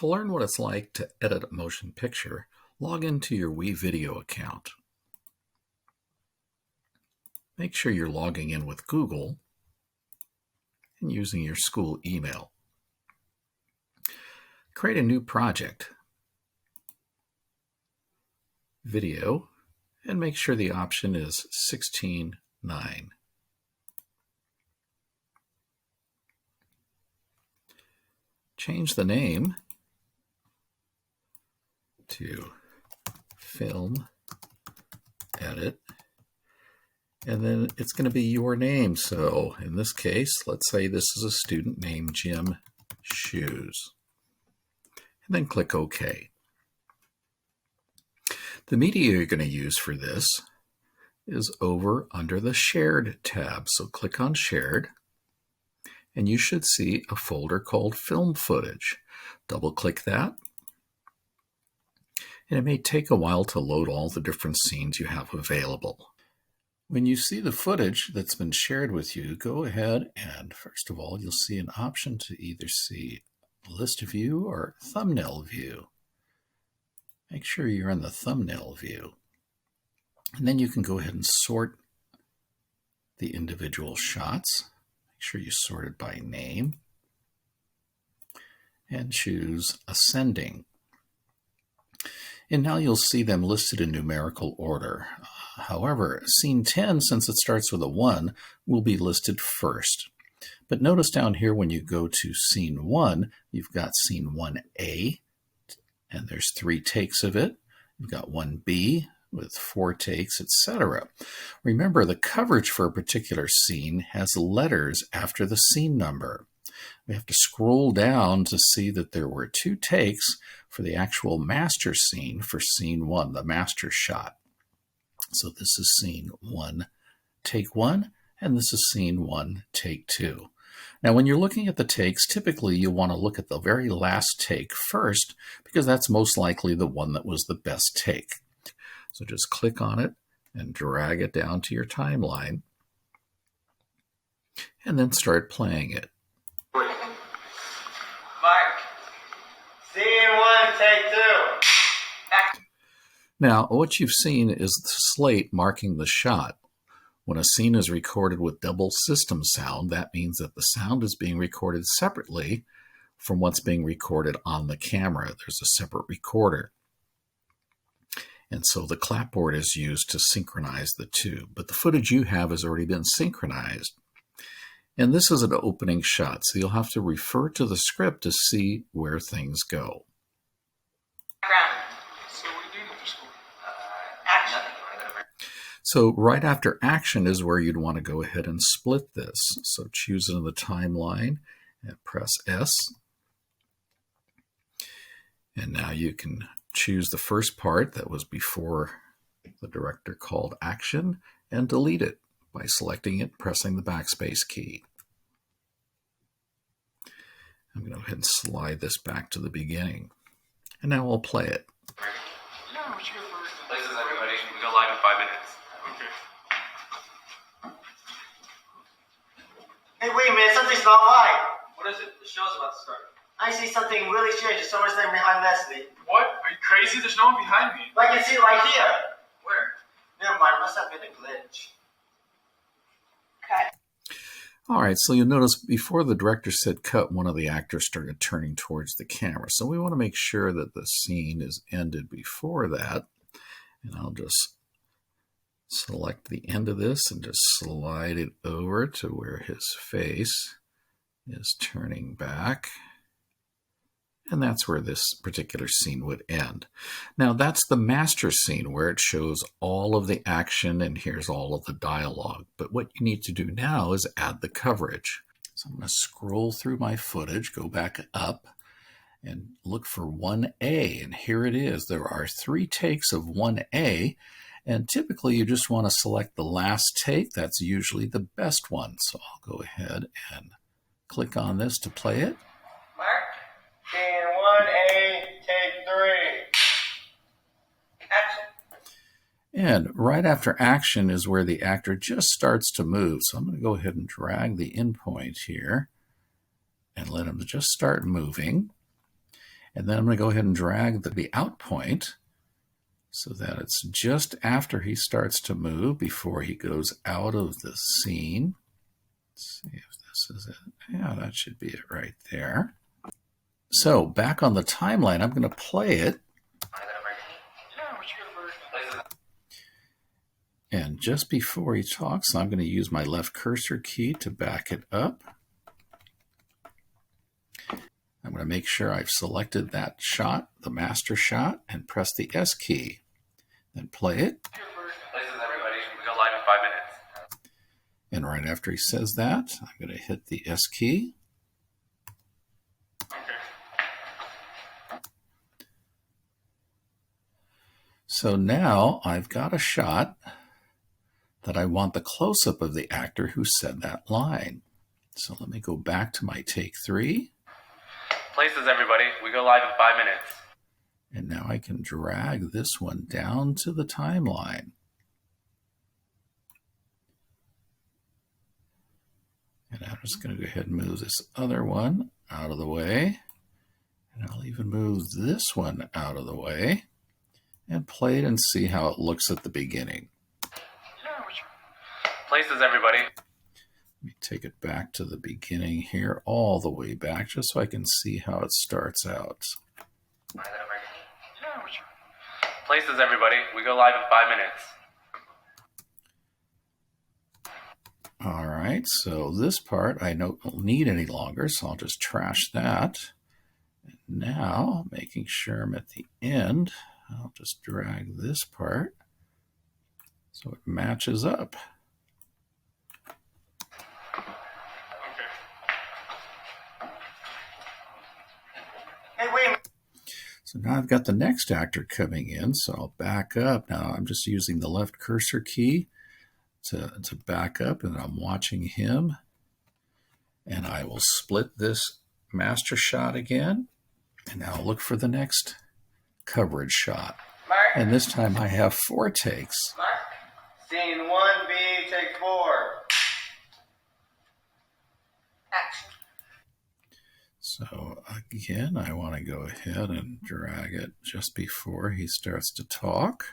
To learn what it's like to edit a motion picture, log into your WeVideo account. Make sure you're logging in with Google and using your school email. Create a new project, video, and make sure the option is 16:9. Change the name to Film Edit, and then it's going to be your name. So in this case, let's say this is a student named Jim Shoes, and then click OK. The media you're going to use for this is over under the Shared tab. So click on Shared, and you should see a folder called Film Footage. Double-click that, and it may take a while to load all the different scenes you have available. When you see the footage that's been shared with you, go ahead and first of all, you'll see an option to either see list view or thumbnail view. Make sure you're in the thumbnail view. And then you can go ahead and sort the individual shots. Make sure you sort it by name and choose ascending. And now you'll see them listed in numerical order. However, scene 10, since it starts with a 1, will be listed first. But notice down here when you go to scene 1, you've got scene 1A, and there's 3 takes of it. You've got 1B with 4 takes, etc. Remember, the coverage for a particular scene has letters after the scene number. We have to scroll down to see that there were 2 takes for the actual master scene for scene 1, the master shot. So this is scene 1, take 1, and this is scene 1, take 2. Now, when you're looking at the takes, typically you want to look at the very last take first, because that's most likely the one that was the best take. So just click on it and drag it down to your timeline, and then start playing it. Mark, scene 1, take 2. Now, what you've seen is the slate marking the shot. When a scene is recorded with double system sound, that means that the sound is being recorded separately from what's being recorded on the camera. There's a separate recorder. And so the clapboard is used to synchronize the two. But the footage you have has already been synchronized. And this is an opening shot, so you'll have to refer to the script to see where things go. So right after action is where you'd want to go ahead and split this. So choose it in the timeline and press S. And now you can choose the first part that was before the director called action and delete it by selecting it and pressing the backspace key. I'm going to go ahead and slide this back to the beginning. And now I'll play it. Yeah, we should go first. Places, everybody. We go live in 5 minutes. Hey, wait a minute, something's not right. What is it? The show's about to start. I see something really strange. There's someone standing behind Leslie. What? Are you crazy? There's no one behind me. I can see it right here. Where? Never mind, must have been a glitch. Cut. All right, so you'll notice before the director said cut, one of the actors started turning towards the camera. So we want to make sure that the scene is ended before that. And I'll just select the end of this and just slide it over to where his face is turning back. And that's where this particular scene would end. Now that's the master scene where it shows all of the action and here's all of the dialogue. But what you need to do now is add the coverage. So I'm going to scroll through my footage, go back up and look for 1A. And here it is. There are 3 takes of 1A. And typically you just want to select the last take. That's usually the best one. So I'll go ahead and click on this to play it. Mark, scene 1A, take 3. Action. And right after action is where the actor just starts to move. So I'm going to go ahead and drag the endpoint here and let him just start moving. And then I'm going to go ahead and drag the out point so that it's just after he starts to move before he goes out of the scene. Let's see if this is it. Yeah, that should be it right there. So back on the timeline, I'm going to play it. And just before he talks, I'm going to use my left cursor key to back it up. I'm going to make sure I've selected that shot, the master shot, and press the S key. Then play it. Places, everybody. We go live in 5 minutes. And right after he says that, I'm going to hit the S key. So now I've got a shot that I want the close-up of the actor who said that line. So let me go back to my take 3. Places, everybody. We go live in 5 minutes. And now I can drag this one down to the timeline. And I'm just going to go ahead and move this other one out of the way. And I'll even move this one out of the way and play it and see how it looks at the beginning. Places, everybody. Let me take it back to the beginning here, all the way back, just so I can see how it starts out. Places, everybody. We go live in 5 minutes. All right, so this part I don't need any longer, so I'll just trash that. And now, making sure I'm at the end, I'll just drag this part so it matches up. Hey, wait a minute. So now I've got the next actor coming in, so I'll back up. Now I'm just using the left cursor key to back up, and I'm watching him. And I will split this master shot again, and now look for the next coverage shot. Mark. And this time I have 4 takes. Mark. Scene 1B, take 4. Action. So again, I want to go ahead and drag it just before he starts to talk.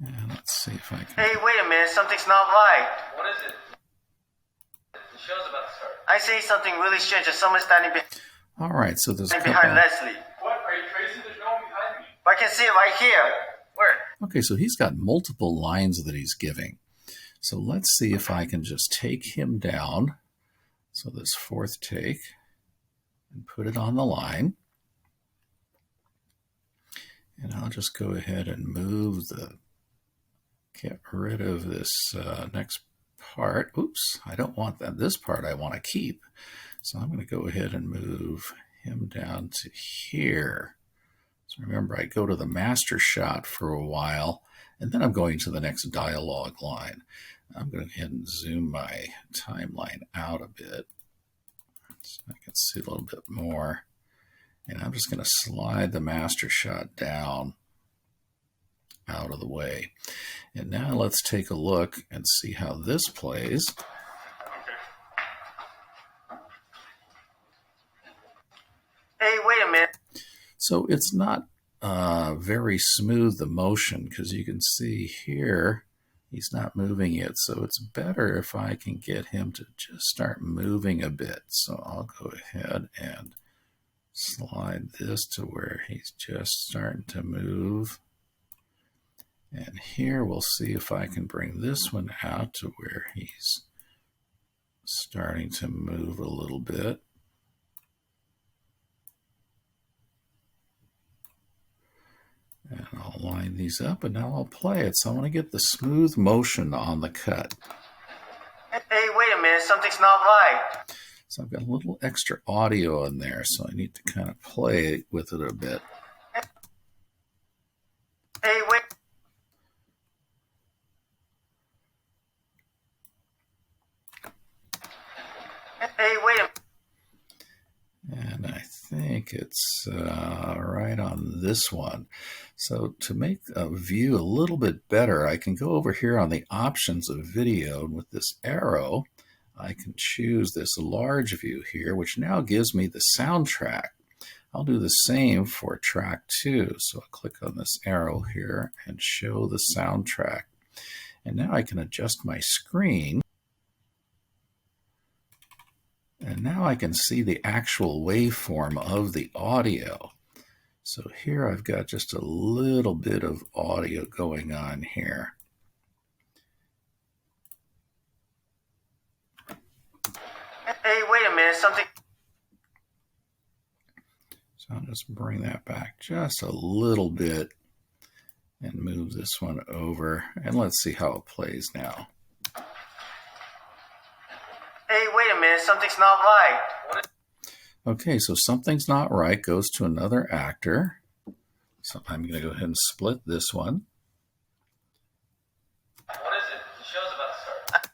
And let's see if I can... Hey, wait a minute. Something's not right. What is it? The show's about to start. I say something really strange. There's someone standing All right, so there's a behind couple... Leslie. What? Are you tracing the film behind me? I can see it right here. Where? Okay, so he's got multiple lines that he's giving. So let's see if I can just take him down. So this 4th take, and put it on the line. And I'll just go ahead and get rid of this next part. Oops, I don't want that. This part I want to keep. So I'm going to go ahead and move him down to here. So remember, I go to the master shot for a while, and then I'm going to the next dialogue line. I'm going to go ahead and zoom my timeline out a bit so I can see a little bit more. And I'm just going to slide the master shot down out of the way. And now let's take a look and see how this plays. Hey, wait a minute. So it's not very smooth, the motion, because you can see here he's not moving it. So it's better if I can get him to just start moving a bit. So I'll go ahead and slide this to where he's just starting to move. And here we'll see if I can bring this one out to where he's starting to move a little bit. And I'll line these up, and now I'll play it. So I want to get the smooth motion on the cut. Hey, wait a minute. Something's not right. So I've got a little extra audio in there, so I need to kind of play with it a bit. Hey, wait. Hey, wait a minute. And I think it's right on this one. So to make a view a little bit better, I can go over here on the options of video, and with this arrow, I can choose this large view here, which now gives me the soundtrack. I'll do the same for track 2. So I'll click on this arrow here and show the soundtrack. And now I can adjust my screen. And now I can see the actual waveform of the audio. So here I've got just a little bit of audio going on here. Hey, wait a minute, something... So I'll just bring that back just a little bit and move this one over. And let's see how it plays now. Hey, wait a minute, something's not right. Okay, so something's not right goes to another actor. So I'm going to go ahead and split this one. What is it? The show's about to start.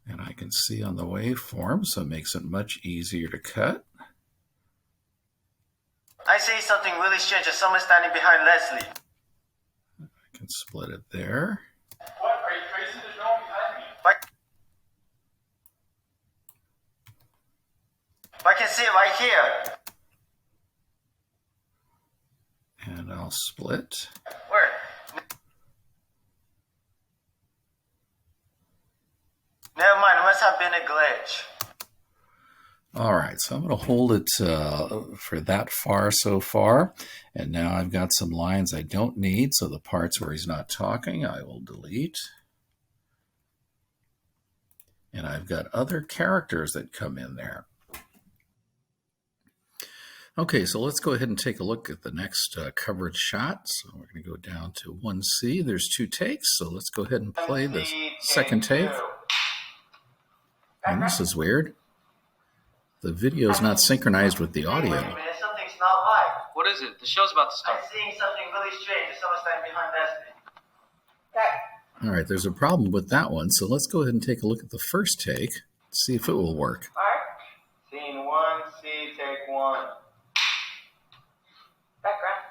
And I can see on the waveform, so it makes it much easier to cut. I see something really strange. There's someone standing behind Leslie. I can split it there. What? Are you crazy? There's no one behind me. I can see it right here. And I'll split. Where? Never mind, it must have been a glitch. All right, so I'm going to hold it for that far so far. And now I've got some lines I don't need, so the parts where he's not talking, I will delete. And I've got other characters that come in there. Okay, so let's go ahead and take a look at the next coverage shot. So we're going to go down to 1C. There's 2 takes, so let's go ahead and play the second take. And this is weird. The video is not synchronized with the audio. Wait a minute, something's not right. What is it? The show's about to start. I'm seeing something really strange. There's someone standing behind Leslie. All right, there's a problem with that one, so let's go ahead and take a look at the first take, see if it will work. Alright. Scene 1C, take 1. Background.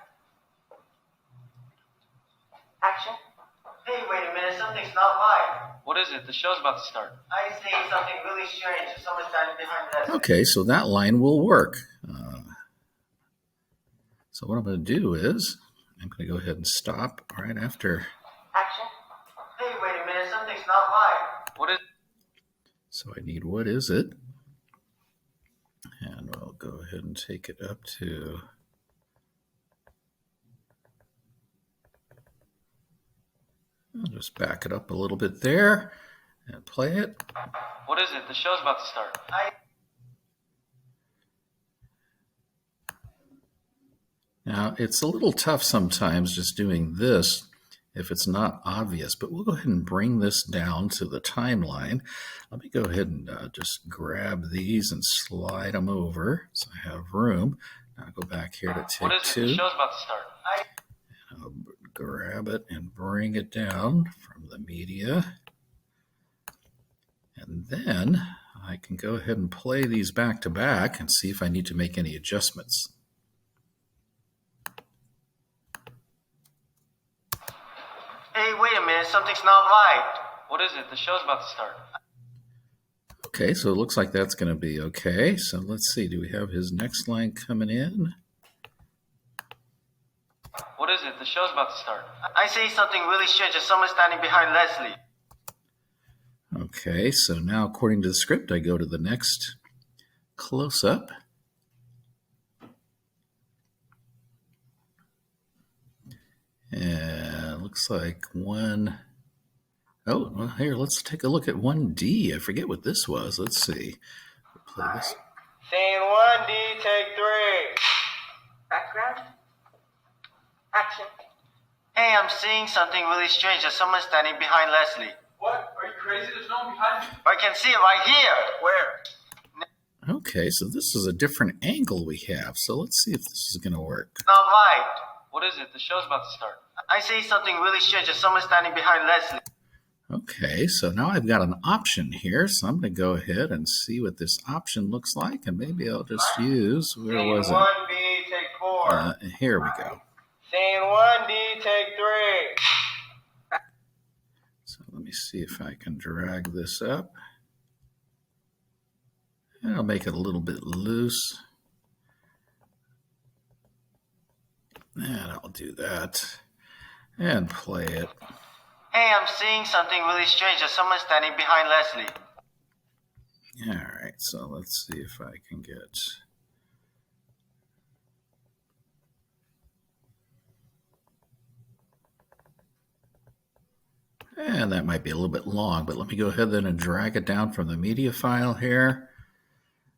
Action. Hey, wait a minute, something's not right. What is it? The show's about to start. I see something really strange. There's someone standing behind Leslie. Okay, so that line will work. So what I'm going to do is, I'm going to go ahead and stop right after. Action. Hey, wait a minute, something's not right. What is So I need what is it? And we'll go ahead and take it up to. I'll just back it up a little bit there and play it. What is it? The show's about to start. Now, it's a little tough sometimes just doing this if it's not obvious, but we'll go ahead and bring this down to the timeline. Let me go ahead and just grab these and slide them over so I have room. Now I'll go back here to What take is it? 2. The show's about to start. I'll grab it and bring it down from the media. And then I can go ahead and play these back to back and see if I need to make any adjustments. Hey, wait a minute, something's not right. What is it? The show's about to start. Okay, so it looks like that's going to be okay. So let's see, do we have his next line coming in? What is it? The show's about to start. I see something really strange. There's someone standing behind Leslie. Okay, so now according to the script, I go to the next close-up. And it looks like one. Oh, well, here, let's take a look at 1D. I forget what this was. Let's see. We'll play this. Scene 1D, take 3. Background. Action. Hey, I'm seeing something really strange. There's someone standing behind Leslie. What? Are you crazy? There's no one behind me. I can see it right here. Where? Okay, so this is a different angle we have. So let's see if this is going to work. It's not right. What is it? The show's about to start. I see something really strange. There's someone standing behind Leslie. Okay, so now I've got an option here, so I'm going to go ahead and see what this option looks like, and maybe I'll just use, where Scene was it? 1B, take 4. Here we go. Scene 1D, take 3. So let me see if I can drag this up. And I'll make it a little bit loose. And I'll do that. And play it. Hey, I'm seeing something really strange. There's someone standing behind Leslie. Alright, so let's see if I can get... And that might be a little bit long, but let me go ahead then and drag it down from the media file here.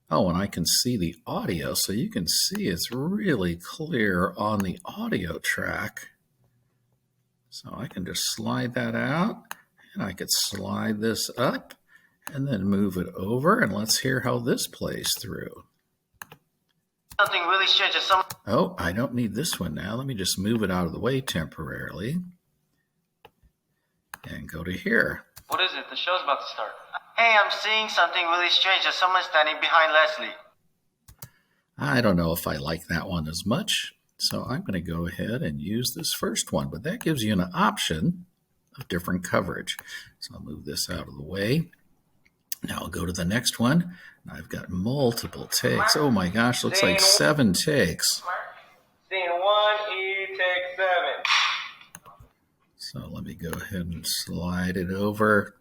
Oh, and I can see the audio, so you can see it's really clear on the audio track. So I can just slide that out, and I could slide this up, and then move it over, and let's hear how this plays through. Something really strange. There's someone... Oh, I don't need this one now. Let me just move it out of the way temporarily. And go to here. What is it? The show's about to start. Hey, I'm seeing something really strange. There's someone standing behind Leslie. I don't know if I like that one as much, so I'm going to go ahead and use this first one, but that gives you an option of different coverage. So I'll move this out of the way. Now I'll go to the next one. I've got multiple takes. Oh my gosh, looks like 7 takes. Scene 1, E, take 7. So let me go ahead and slide it over.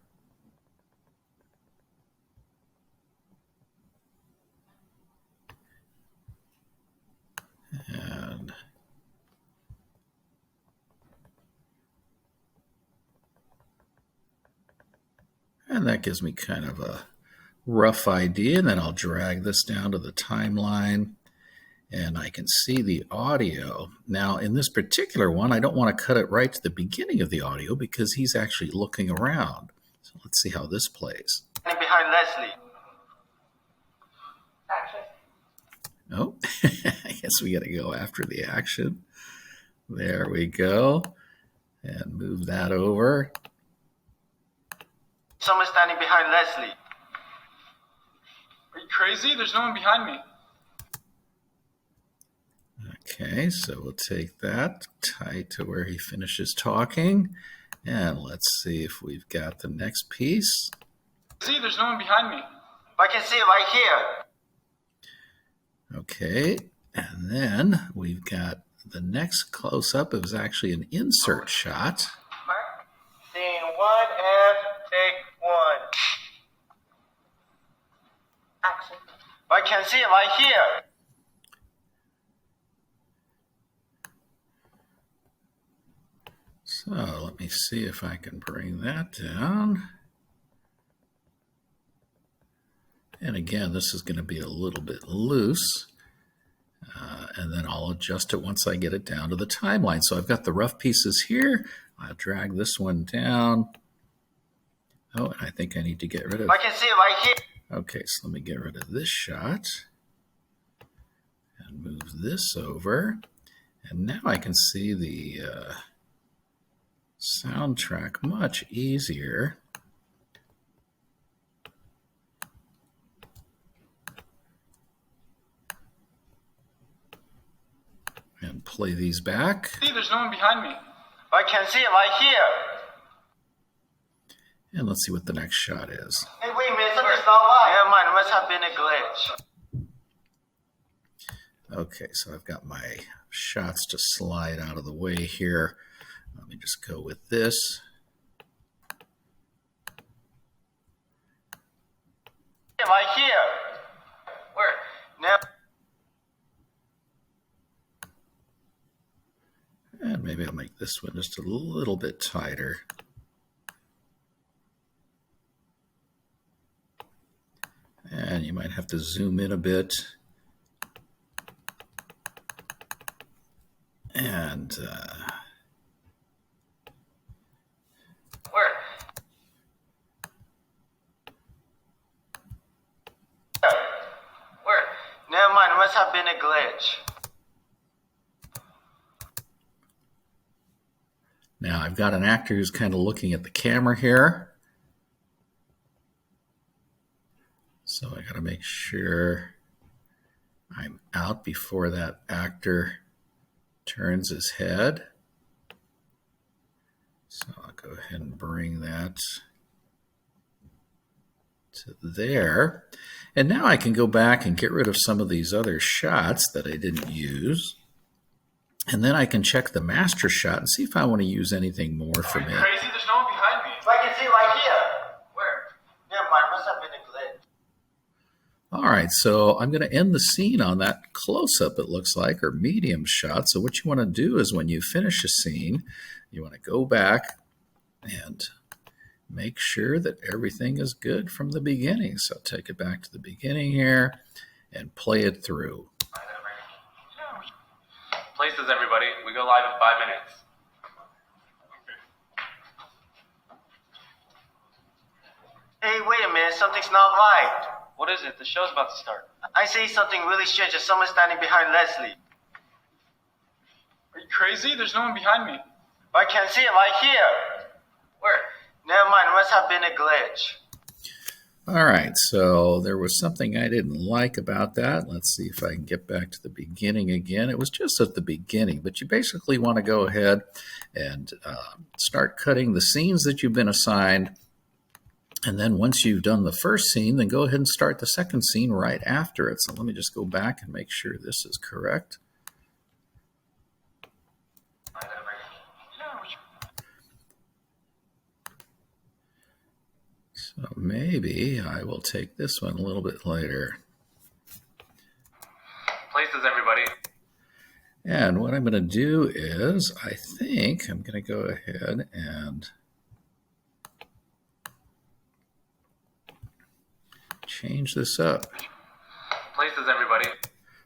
And that gives me kind of a rough idea. And then I'll drag this down to the timeline. And I can see the audio. Now, in this particular one, I don't want to cut it right to the beginning of the audio because he's actually looking around. So let's see how this plays. Behind Leslie. Action. Oh, I guess we got to go after the action. There we go. And move that over. Someone standing behind Leslie. Are you crazy? There's no one behind me. Okay, so we'll take that, tie it to where he finishes talking, and let's see if we've got the next piece. See, there's no one behind me. I can see it right here. Okay, and then we've got the next close-up. It was actually an insert shot. Scene 1F, take 1. Action. I can see it right here. So let me see if I can bring that down. And again, this is going to be a little bit loose. And then I'll adjust it once I get it down to the timeline. So I've got the rough pieces here. I'll drag this one down. Oh, and I think I need to get rid of... I can see it right here. Okay, so let me get rid of this shot. And move this over. And now I can see the soundtrack much easier. And play these back. See, there's no one behind me. I can see it right here. And let's see what the next shot is. Hey, wait a minute, something's not right. Never mind, it must have been a glitch. Okay, so I've got my shots to slide out of the way here. Let me just go with this. Right here. Where? Now. And maybe I'll make this one just a little bit tighter. And you might have to zoom in a bit. And Where? Where? Never mind, it must have been a glitch. now I've got an actor who's kind of looking at the camera here. So I got to make sure I'm out before that actor turns his head. So I'll go ahead and bring that to there. And now I can go back and get rid of some of these other shots that I didn't use. And then I can check the master shot and see if I want to use anything more for me. Crazy? There's no one behind me. I can see right here. Where? Never mind, must have been a glitch. All right, so I'm going to end the scene on that close-up, it looks like, or medium shot. So what you want to do is when you finish a scene, you want to go back and make sure that everything is good from the beginning. So take it back to the beginning here and play it through. Places, everybody. We go live in 5 minutes. Hey, wait a minute, something's not right. What is it? The show's about to start. I see something really strange. There's someone standing behind Leslie. Are you crazy? There's no one behind me. I can see it right here. Where? Never mind, it must have been a glitch. All right, so there was something I didn't like about that. Let's see if I can get back to the beginning again. It was just at the beginning, but you basically want to go ahead and start cutting the scenes that you've been assigned. And then once you've done the first scene, then go ahead and start the second scene right after it. So let me just go back and make sure this is correct. So maybe I will take this one a little bit later. Places, everybody. And what I'm going to do is, I think I'm going to go ahead and change this up. Places, everybody.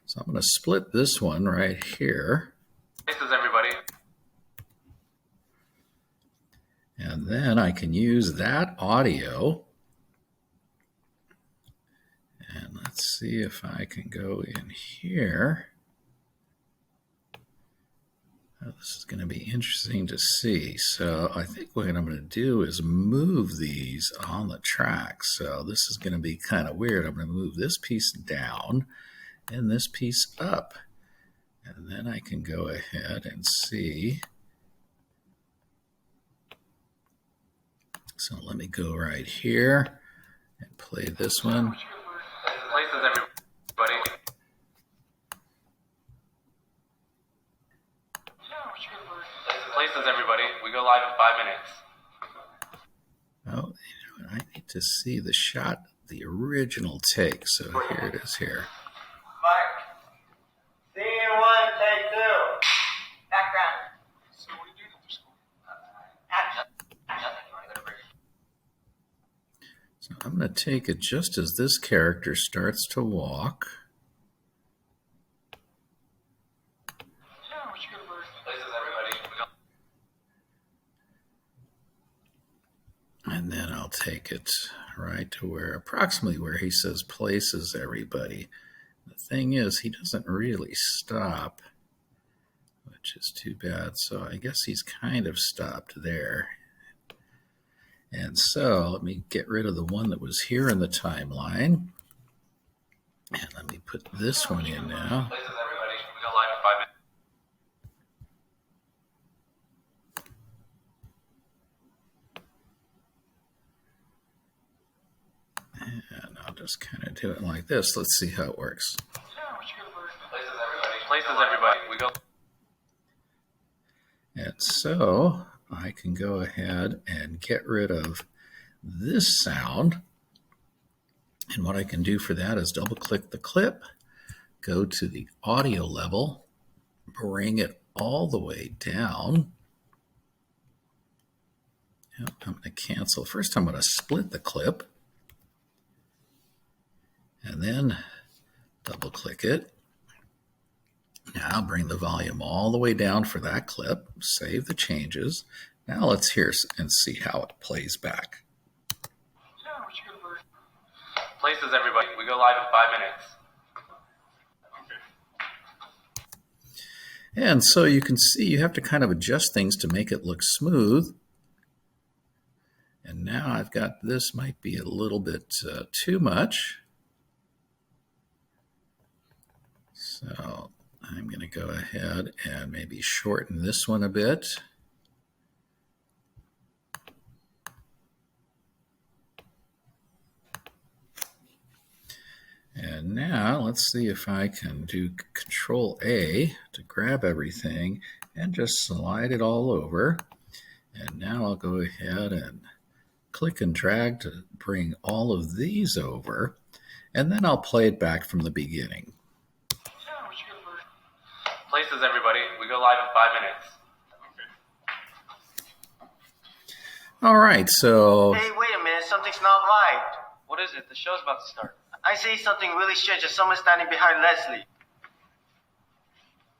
So I'm going to split this one right here. Places, everybody. And then I can use that audio. And let's see if I can go in here. Now, this is going to be interesting to see. So I think what I'm going to do is move these on the track. So this is going to be kind of weird. I'm going to move this piece down and this piece up. And then I can go ahead and see. So let me go right here and play this one. Places, everybody. Places, everybody. We go live in 5 minutes. Oh, you know, I need to see the shot, the original take. So here it is here. Mike. Scene 1, take 2. Background. So what are you doing after school? Action. So I'm going to take it just as this character starts to walk. Places, everybody. We go. And then I'll take it right to where, approximately where he says places everybody. The thing is, he doesn't really stop, which is too bad. So I guess he's kind of stopped there. And so let me get rid of the one that was here in the timeline. And let me put this one in now. Places, everybody. We go live in 5 minutes. And I'll just kind of do it like this. Let's see how it works. Places, everybody. Places, everybody. We go. And so I can go ahead and get rid of this sound. And what I can do for that is double click the clip, go to the audio level, bring it all the way down. Now I'm going to cancel. First, I'm going to split the clip and then double click it. Now bring the volume all the way down for that clip, save the changes. Now let's hear and see how it plays back. Places, everybody. We go live in 5 minutes. And so you can see you have to kind of adjust things to make it look smooth. And now I've got this might be a little bit too much. So I'm going to go ahead and maybe shorten this one a bit. now let's see if I can do Control A to grab everything and just slide it all over. And now I'll go ahead and click and drag to bring all of these over. And then I'll play it back from the beginning. Places, everybody. We go live in 5 minutes. All right, so... Hey, wait a minute, something's not right. What is it? The show's about to start. I see something really strange as someone standing behind Leslie.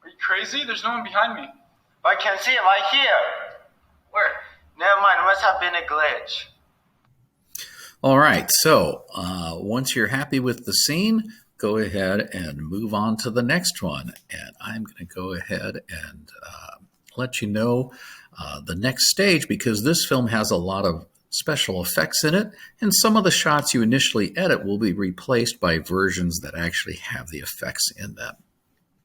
Are you crazy? There's no one behind me. But I can see it right here. Where? Never mind, it must have been a glitch. All right, so once you're happy with the scene, go ahead and move on to the next one. And I'm going to go ahead and let you know the next stage, because this film has a lot of special effects in it, and some of the shots you initially edit will be replaced by versions that actually have the effects in them.